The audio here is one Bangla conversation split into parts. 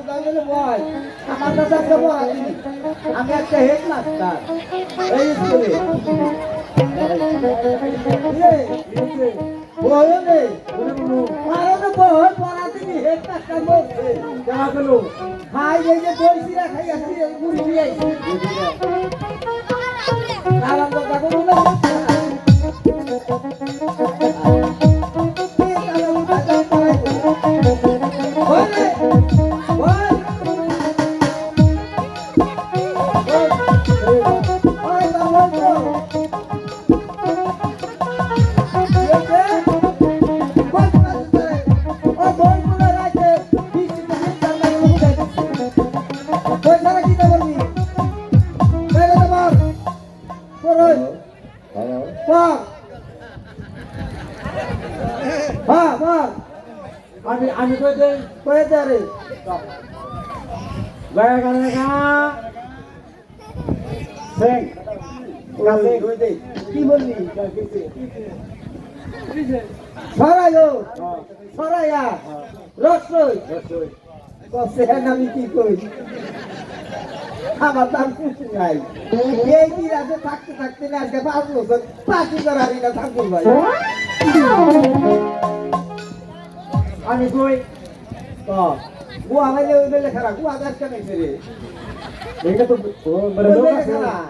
বলে বল আমার কাছে একটা পড়া দিবি আমি একটা হেড মাস্টার এই স্কুলে বল রে মারো বল পড়া দিবি হেড মাস্টার বলছে কেমন গেলো খাই এই যে বইছিরা খাই আসি মুড়ি দিয়ে আইছি আরাম কথা করো না আমি কইতে কয়েছে রে গায়া গানা গা সেং কাছে কইতে কি বললি সরাইও সরাইয়া রসই কসে আমি কি কই আমার দাম কিছু নাই এই কি রাতে থাকতে থাকতে না আজকে 5 বছর পাঁচই করারি না থাকুন ভাই আমি কই গুয়া ভাইলে ওই বেলে খারাপ গুয়া দাস কেন রে এটা তো বড় লোক আছে খারাপ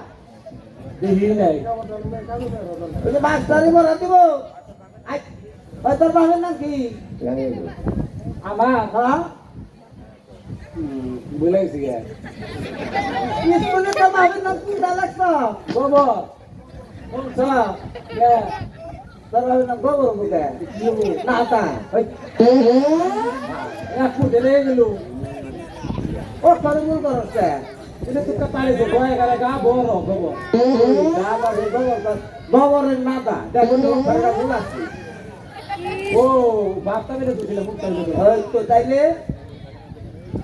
দেখি নাই ওই যে মাস্টারি বলা দিব আই ওই তোর বাবার নাম কি আমার হ্যাঁ বলেছি গে স্কুলে তোর বাবার নাম কি লাগছ বাবা কোনটা কে তোর বাবার নাম গোবর বুকে না তা ওই একটু দেলে গেল ও তোর ভুল করছে এটা তো পারে তো গায়া গানা গা বড় বাবা না বাবা গোবরের নাতা দেখো তো ঘরটা ভুল আছে ও বাপটা মেরে দিছিল মুখ টাইলে ওই তো তাইলে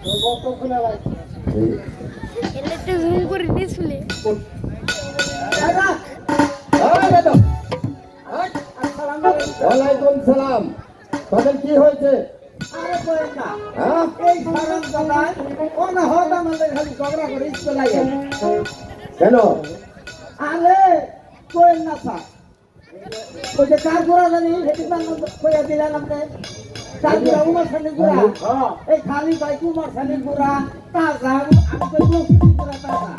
তো বক্ত খোলা ভাই এটা একটু জুম করে দিয়ে শুলে দাদা এই বেটা আসসালামু আলাইকুম ওয়ালাইকুম সালাম তাদের কি হয়েছে আরে কই না হ্যাঁ এই সারাম দাদা ও না হদা আমাদের খালি ঝগড়া করে স্কুল আইয়া কেন আরে কই না থা ওই যে কার গোড়া জানি হেঁটে পান কইয়া দিলাম আপনি কার গোড়া উমর সানি গোড়া এই খালি ভাই উমর সানি গোড়া তাজা আমি কই বসি গোড়া তাজা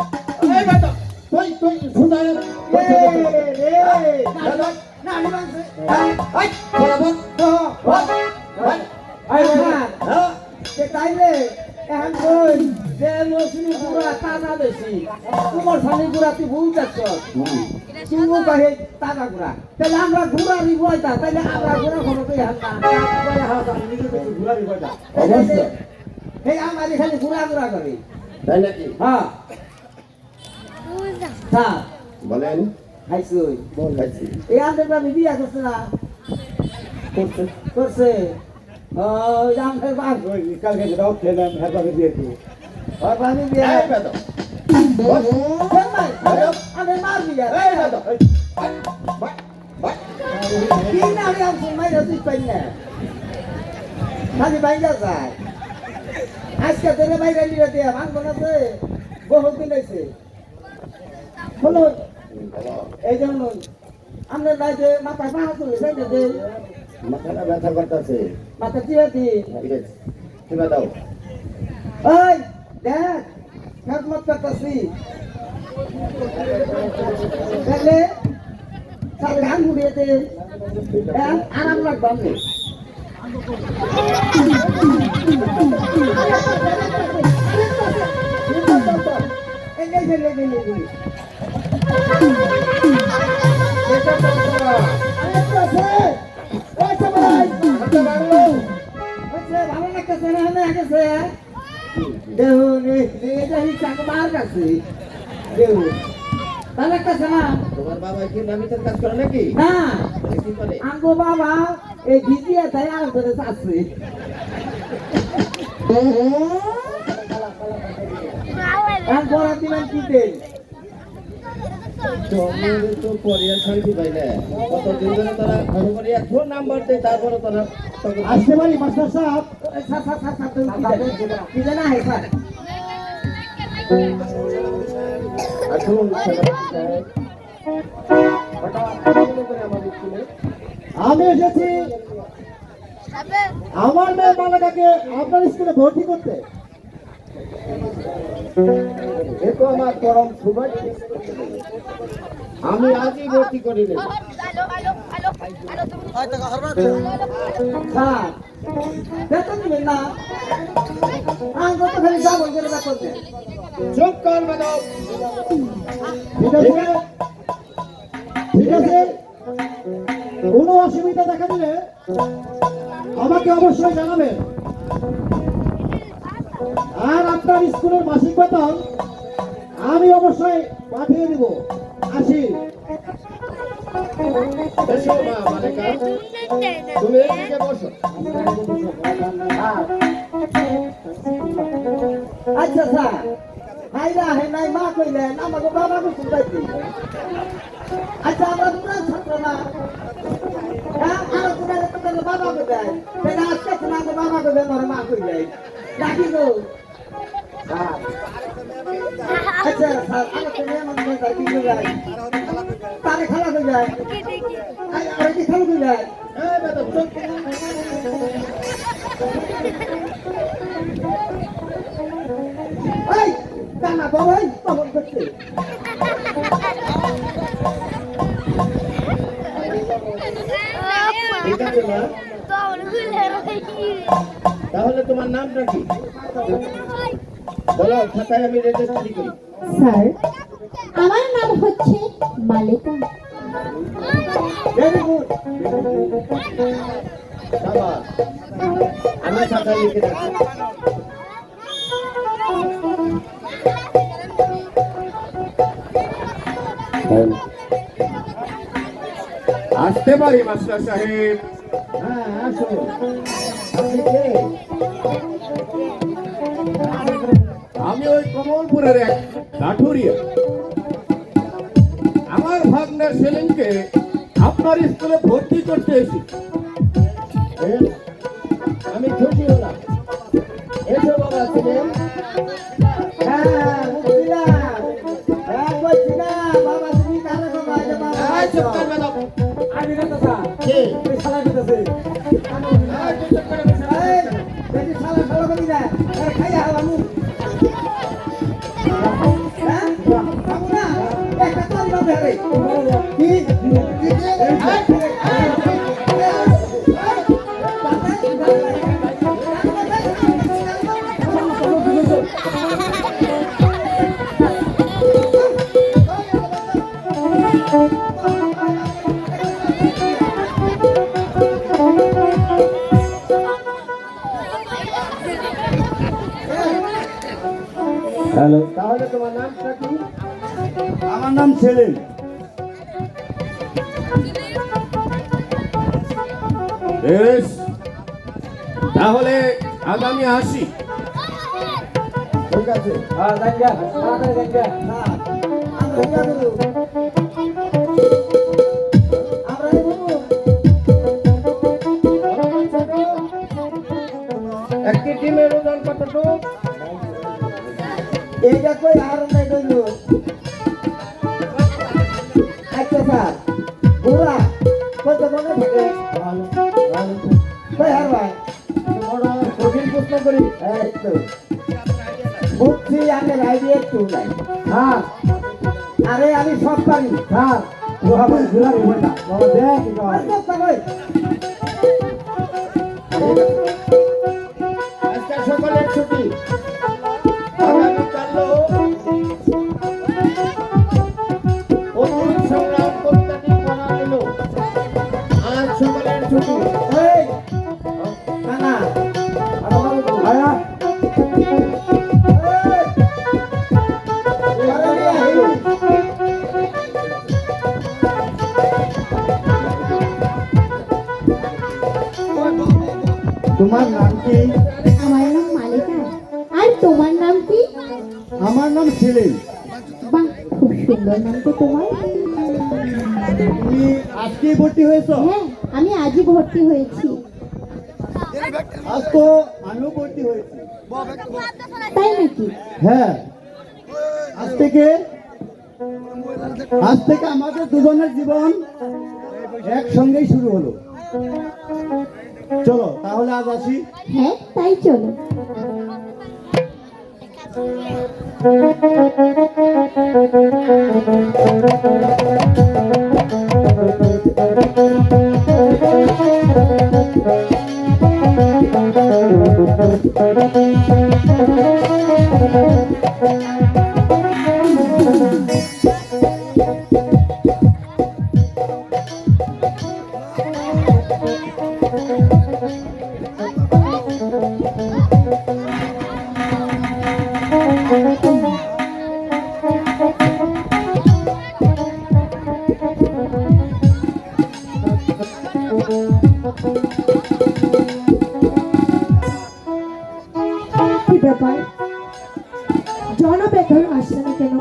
এই বেটা তুই তুই শুনায় রে রে না আমি মানছে এই বরাবর তো ভাই আই না হ্যাঁ যে তাইলে এখন কই যে মৌসুমি গুড়া তাজা বেশি তোমার সানি গুড়া তুই ভুল যাচ্ছ তুমি কাহে তাজা গুড়া তাহলে আমরা গুড়া রিবইতা তাহলে আমরা গুড়া খবর কই হাত না অবশ্যই এই আমাদের খালি গুড়া গুড়া করে তাই নাকি হ্যাঁ বুঝা স্যার বলেন হাইসুই বলছি এই আমাদের বাবি বিয়া করছে না করছে ওই আমাদের বাপ কালকে দাও খেলাম হাতে দিয়েছি ওর বাবি বিয়া এই বেটা আমাদের মার বিয়া এই বেটা ভাই ভাই কি না আমি আমি মাইরা তুই পাই না খালি বাইরে যায় আজকে তোরে বাইরে নিয়ে দিয়ে ভাঙবো না তো বহুত দিন হয়েছে শুনুন এই জন্য আমরা রাইতে মাথা পাহা তুলে যাই না মাথাটা ব্যথা করতেছে মাথা চিরাতি ঠিক আছে কিবা দাও ওই দেখ খেদমত করতেছি দেখলে সব ঘাম ঘুরিয়েতে আরাম লাগবে আমি ভালো লাগতেছে না আমি আগেছে দেখুন এটা চাকমার কাছে দেখুন ভালো লাগতেছে না তোমার বাবা কি নামিতের কাজ করে নাকি না কি করে আঙ্গো বাবা এই ভিজিয়ে তাই আর ধরে আছে ভালো আর বড় দিবেন কি দেন তোমার তো পরিবার শান্তি পাই না কতদিন ধরে তারা পরে এত নাম্বার দেয় তারপরে তারা আসতে পারি মাস্টার সাহেব কি জানা হয় স্যার আসুন আমি এসেছি আমার মেয়ে মালাটাকে আপনার স্কুলে ভর্তি করতে। এ তো আমার পরম সৌভাগ্য আমি আজই ভর্তি করিনি স্যার বেতন দিবেন না আমি কত খালি যাবো করে বেতন দেন। চুপ কর ম্যাডাম ঠিক আছে ঠিক আছে কোনো অসুবিধা দেখা দিলে আমাকে অবশ্যই জানাবেন। আর আপনার স্কুলের মাসিক বেতন আমি অবশ্যই পাঠিয়ে দিব। আসি। এসো মা মালিকা তুমি এদিকে বসো আচ্ছা স্যার হাইরা হাই নাই মা কইলেন আমাকে বাবা কই শুনতাইছি। আচ্ছা আমরা দুটো ছাত্র না হ্যাঁ আর তোরা বাবা কই দেয় তাই আজকে শোনা বাবা কই দেয় মা কই দেয় ডাকি গো স্যার। আচ্ছা স্যার আমি তো মেয়ে মানুষ তাই কি কই যায় তারে খেলা কই যায় আর কি খেলা কই যায় এই ম্যাডাম চুপ এই কানা বড় এই তখন করছে ঠিক আছে মা তাহলে তোমার নামটা কি বলো খাতায় আমি রেজিস্ট্রি করি স্যার আমার নাম হচ্ছে মালিকা। ভেরি গুড সাবাস আমি খাতায় লিখে রাখি আসতে পারি মাস্টার সাহেব? হ্যাঁ আসো আপনি কে আমি ওই কমলপুরের এক কাঠুরিয়া। আমার ভাগ্নের সেলিমকে আপনার স্কুলে ভর্তি করতে এসেছি। বেশ, আমি খুশি হলাম এসো বাবা ছিলেন হ্যাঁ বুঝছিলাম হ্যাঁ বলছিলাম বাবা তুমি কারে বাবা যে বাবা এই চুপ কর ম্যাডাম আমি না তো স্যার কে তুই শালা কইতাছে এই তুই চুপ করে বসে আছিস এই কেন? বেটি শালা শালা কই না আরে খাইয়া হালামু হ্যাঁ বাবু না একটা কাজ না ধরে কি হ্যালো, তাহলে তোমার নামটা কি আমার নাম সেলিম। বেশ, তাহলে আগামী আসি। ঠিক আছে হ্যাঁ গাঙ্গা তাড়াতাড়ি গাঙ্গা না আমরা কি করব আমরা কি করব একটি টিমের ওজন কতটুক এইটা কই আর নাই কইল আচ্ছা স্যার বুড়া কত মনে থাকে কই আর ভাই বড় কঠিন প্রশ্ন করি এই তো বুঝছি আমি আইডিয়া একটু নাই হ্যাঁ আরে আমি সব পারি হ্যাঁ ওহাবে ঘুরা ঘুরা বাবা দেখ কি কই আজকে সকলের ছুটি আগামীকাল অগ্নি সংগ্রাম কবিতাটি পড়া হলো আজ সকলের ছুটি এই কানা আরে বাবু আয়া তোমার নাম কি? আমার নাম মালিকা। আর তোমার নাম কি? আমার নাম সেলিম। বাহ খুব সুন্দর নাম তো তোমার। তুমি আজকেই ভর্তি হয়েছো? হ্যাঁ, আমি আজই ভর্তি হয়েছি। আজ তো আমিও ভর্তি হয়েছি। তাই নাকি? হ্যাঁ, আজ থেকে আমাদের দুজনের জীবন একসঙ্গেই শুরু হলো। চলো তাহলে আজ আসি। হ্যাঁ, তাই চলো। কি ব্যাপার, জনবেতন আসছে না কেন?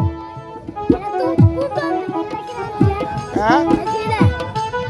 হ্যাঁ